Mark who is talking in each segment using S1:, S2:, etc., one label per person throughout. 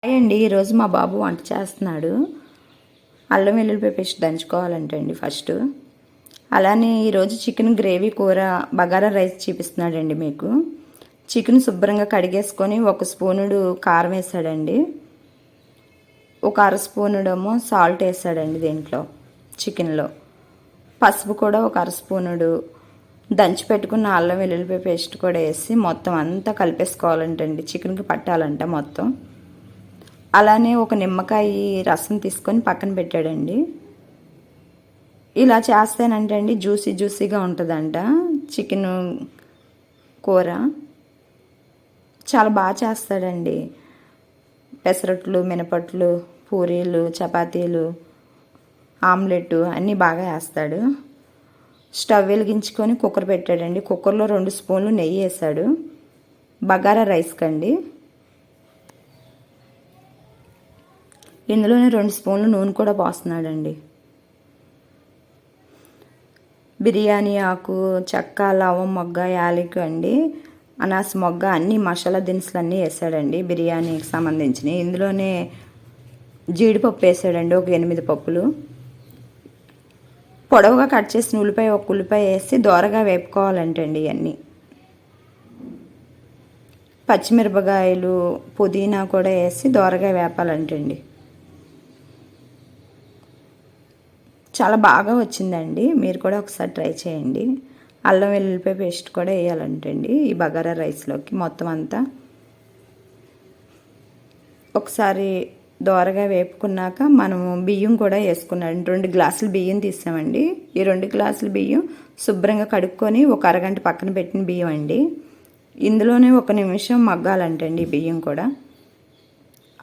S1: Hi అండి. ఈరోజు మా బాబు వంట చేస్తున్నాడు. అల్లం వెల్లుల్లిపాయ పేస్ట్ దంచుకోవాలంటే అండి ఫస్ట్. అలానే ఈరోజు చికెన్ గ్రేవీ కూర బగారా రైస్ చూపిస్తున్నాడండి మీకు. చికెన్ శుభ్రంగా కడిగేసుకొని ఒక స్పూనుడు కారం వేసాడండి. ఒక అర స్పూనుడేమో సాల్ట్ వేసాడండి దీంట్లో చికెన్లో. పసుపు కూడా ఒక అర స్పూనుడు, దంచి పెట్టుకున్న అల్లం వెల్లుల్లిపాయ పేస్ట్ కూడా వేసి మొత్తం అంతా కలిపేసుకోవాలంటండి. చికెన్కి పట్టాలంట మొత్తం. అలానే ఒక నిమ్మకాయ రసం తీసుకొని పక్కన పెట్టాడండి. ఇలా చేస్తేనంటే అండి జ్యూసీగా ఉంటుందంట చికెన్ కూర. చాలా బాగా చేస్తాడండి. పెసరట్లు, మినపట్లు, పూరీలు, చపాతీలు, ఆమ్లెట్ అన్నీ బాగా వేస్తాడు. స్టవ్ వెలిగించుకొని కుక్కర్ పెట్టాడండి. కుక్కర్లో 2 స్పూన్లు నెయ్యి వేసాడు బగారా రైస్ కండి. ఇందులోనే 2 స్పూన్లు నూనె కూడా పోస్తున్నాడండి. బిర్యానీ ఆకు, చెక్క, లవం మొగ్గ, యాలకి అండి, అనాస మొగ్గ అన్ని మసాలా దినుసులు అన్నీ వేసాడండి బిర్యానీకి సంబంధించినవి. ఇందులోనే జీడిపప్పు వేసాడండి ఒక 8 పప్పులు. పొడవుగా కట్ చేసిన ఉల్లిపాయ ఒక ఉల్లిపాయ వేసి దోరగా వేపుకోవాలంటండి. ఇవన్నీ పచ్చిమిరపకాయలు, పుదీనా కూడా వేసి దోరగా వేపాలంటండి. చాలా బాగా వచ్చిందండి. మీరు కూడా ఒకసారి ట్రై చేయండి. అల్లం వెల్లుల్లిపాయ పేస్ట్ కూడా వేయాలంటండి ఈ బగారా రైస్లోకి. మొత్తం అంతా ఒకసారి దోరగా వేపుకున్నాక మనము బియ్యం కూడా వేసుకున్నాం. 2 గ్లాసులు బియ్యం తీసామండి. ఈ 2 గ్లాసుల బియ్యం శుభ్రంగా కడుక్కొని ఒక అరగంట పక్కన పెట్టిన బియ్యం అండి. ఇందులోనే 1 నిమిషం మగ్గాలంటండి బియ్యం కూడా.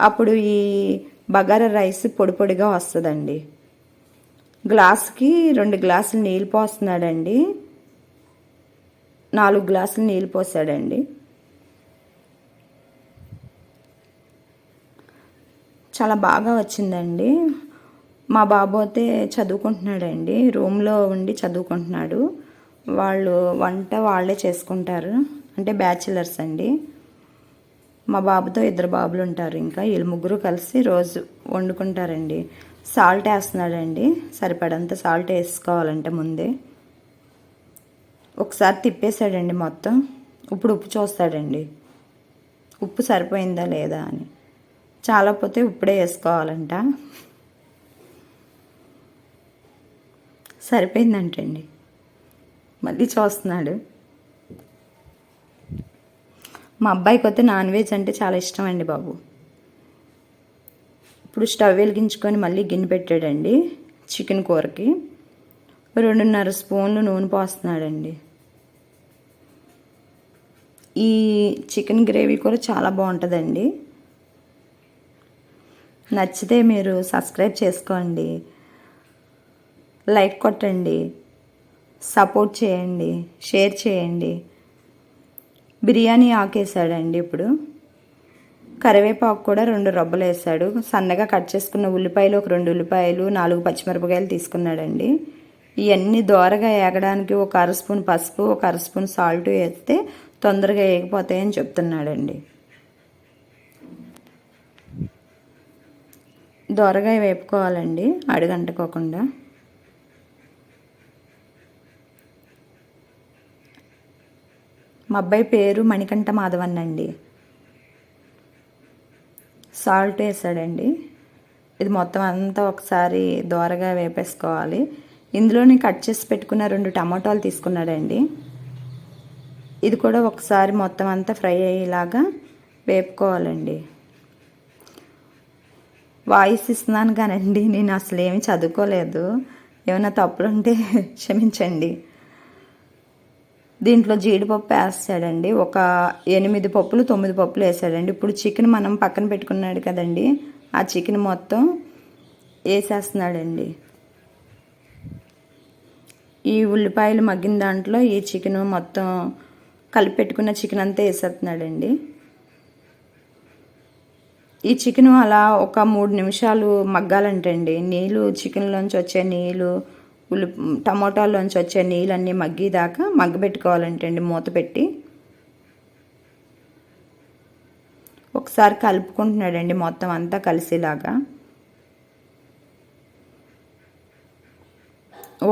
S1: అప్పుడు ఈ బగారా రైస్ పొడి పొడిగా వస్తుందండి. గ్లాసుకి 2 గ్లాసులు నీళ్ళు పోస్తున్నాడండి. 4 గ్లాసులు నీళ్ళు పోసాడండి. చాలా బాగా వచ్చిందండి. మా బాబు అయితే చదువుకుంటున్నాడండి. రూమ్లో ఉండి చదువుకుంటున్నాడు. వాళ్ళు వంట వాళ్ళే చేసుకుంటారు. అంటే బ్యాచిలర్స్ అండి. మా బాబుతో 2 బాబులు ఉంటారు. ఇంకా వీళ్ళు ముగ్గురు కలిసి రోజు వండుకుంటారండి. సాల్ట్ వేస్తున్నాడండి. సరిపడంత సాల్ట్ వేసుకోవాలంటే ముందే. ఒకసారి తిప్పేసాడండి మొత్తం. ఇప్పుడు ఉప్పు చూస్తాడండి, ఉప్పు సరిపోయిందా లేదా అని. చాలా పోతే ఇప్పుడే వేసుకోవాలంట. సరిపోయిందంటండి. మళ్ళీ చూస్తున్నాడు. మా అబ్బాయికి అయితే నాన్ వెజ్ అంటే చాలా ఇష్టం అండి బాబు. ఇప్పుడు స్టవ్ వెలిగించుకొని మళ్ళీ గిన్నె పెట్టాడండి. చికెన్ కూరకి 2.5 స్పూన్లు నూనె పోస్తున్నాడండి. ఈ చికెన్ గ్రేవీ కూడా చాలా బాగుంటుందండి. నచ్చితే మీరు సబ్స్క్రైబ్ చేసుకోండి, లైక్ కొట్టండి, సపోర్ట్ చేయండి, షేర్ చేయండి. బిర్యానీ ఆకేసాడండి. ఇప్పుడు కరివేపాకు కూడా 2 రబ్బలు వేసాడు. సన్నగా కట్ చేసుకున్న ఉల్లిపాయలు ఒక 2 ఉల్లిపాయలు, 4 పచ్చిమిరపకాయలు తీసుకున్నాడండి. ఇవన్నీ దోరగా ఏగడానికి ఒక అర స్పూన్ పసుపు, ఒక అర స్పూన్ సాల్ట్ వేస్తే తొందరగా ఏగిపోతాయని చెప్తున్నాడండి. దోరగా వేపుకోవాలండి అడుగంటుకోకుండా. మా అబ్బాయి పేరు మణికంఠ మాధవన్ అండి. సాల్ట్ వేసాడండి. ఇది మొత్తం అంతా ఒకసారి దోరగా వేపేసుకోవాలి. ఇందులోనే కట్ చేసి పెట్టుకున్న 2 టమాటాలు తీసుకున్నాడండి. ఇది కూడా ఒకసారి మొత్తం అంతా ఫ్రై అయ్యేలాగా వేపుకోవాలండి. వాయిస్ ఇస్తున్నాను కానండి, నేను అసలు ఏమి చదువుకోలేదు. ఏమైనా తప్పులుంటే క్షమించండి. దీంట్లో జీడిపప్పు వేస్తాడండి. ఒక 8 పప్పులు 9 పప్పులు వేసాడండి. ఇప్పుడు చికెన్ మనం పక్కన పెట్టుకున్నాడు కదండి, ఆ చికెన్ మొత్తం వేసేస్తున్నాడండి. ఈ ఉల్లిపాయలు మగ్గిన దాంట్లో ఈ చికెన్ మొత్తం కలిపి పెట్టుకున్న చికెన్ అంతా వేసేస్తున్నాడండి. ఈ చికెన్ అలా ఒక 3 నిమిషాలు మగ్గాలంటండి. నీళ్ళు చికెన్లోంచి వచ్చే నీళ్ళు, టమోటాల్లోంచి వచ్చే నీళ్ళన్నీ మగ్గేదాకా మగ్గబెట్టుకోవాలంటండి మూత పెట్టి. ఒకసారి కలుపుకుంటున్నాడండి మొత్తం అంతా కలిసేలాగా.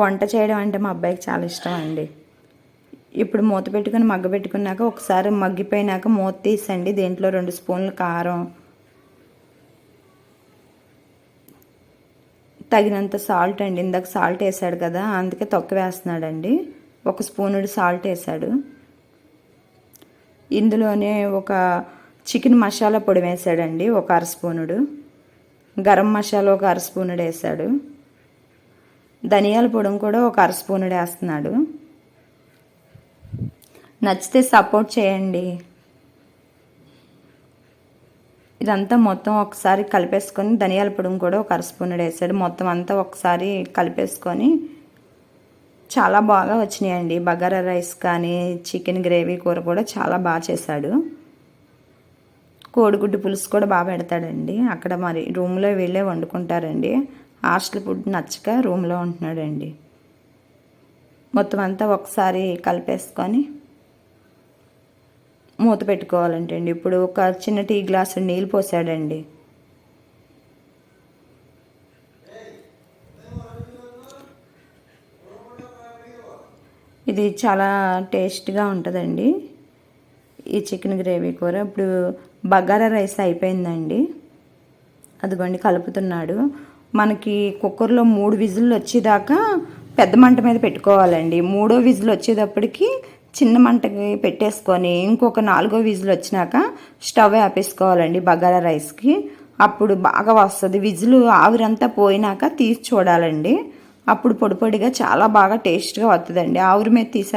S1: వంట చేయడం అంటే మా అబ్బాయికి చాలా ఇష్టం అండి. ఇప్పుడు మూత పెట్టుకుని మగ్గబెట్టుకున్నాక ఒకసారి మగ్గిపోయినాక మూత తీసండి దీంట్లో 2 స్పూన్లు కారం, తగినంత సాల్ట్ అండి. ఇందాక సాల్ట్ వేసాడు కదా, అందుకే తక్కువ వేస్తున్నాడండి. 1 స్పూనుడు సాల్ట్ వేసాడు. ఇందులోనే ఒక చికెన్ మసాలా పొడి వేసాడండి, 1 అర స్పూనుడు. గరం మసాలా 1 అర స్పూనుడు వేసాడు. ధనియాల పొడి కూడా 1 అర స్పూనుడు వేస్తున్నాడు. నచ్చితే సపోర్ట్ చేయండి. ఇదంతా మొత్తం ఒకసారి కలిపేసుకొని ధనియాల పొడి కూడా 1 అర స్పూనుడు వేసాడు. మొత్తం అంతా ఒకసారి కలిపేసుకొని చాలా బాగా వచ్చినాయండి. బగారా రైస్ కానీ చికెన్ గ్రేవీ కూర కూడా చాలా బాగా చేశాడు. కోడిగుడ్డు పులుసు కూడా బాగా పెడతాడండి. అక్కడ మరి రూమ్లో వీళ్ళే వండుకుంటారండి. హాస్టల్ ఫుడ్ నచ్చక రూమ్లో ఉంటున్నాడండి. మొత్తం అంతా ఒకసారి కలిపేసుకొని మూత పెట్టుకోవాలంటండి. ఇప్పుడు ఒక చిన్న టీ గ్లాసు నీళ్ళు పోసాడండి. ఇది చాలా టేస్ట్గా ఉంటుందండి ఈ చికెన్ గ్రేవీ కూర. ఇప్పుడు బగారా రైస్ అయిపోయిందండి. అదిగోండి కలుపుతున్నాడు. మనకి కుక్కర్లో 3 విజిల్లు వచ్చేదాకా పెద్ద మంట మీద పెట్టుకోవాలండి. 3వ విజిల్ వచ్చేటప్పటికి చిన్న మంటకి పెట్టేసుకొని ఇంకొక 4వ విజిల్ వచ్చినాక స్టవ్ ఆపేసుకోవాలండి బగారా రైస్కి. అప్పుడు బాగా వస్తుంది. విజిల్ ఆవిరంతా పోయినాక తీసి చూడాలండి. అప్పుడు పొడి పొడిగా చాలా బాగా టేస్ట్గా వస్తుందండి. ఆవిరి మీద తీసా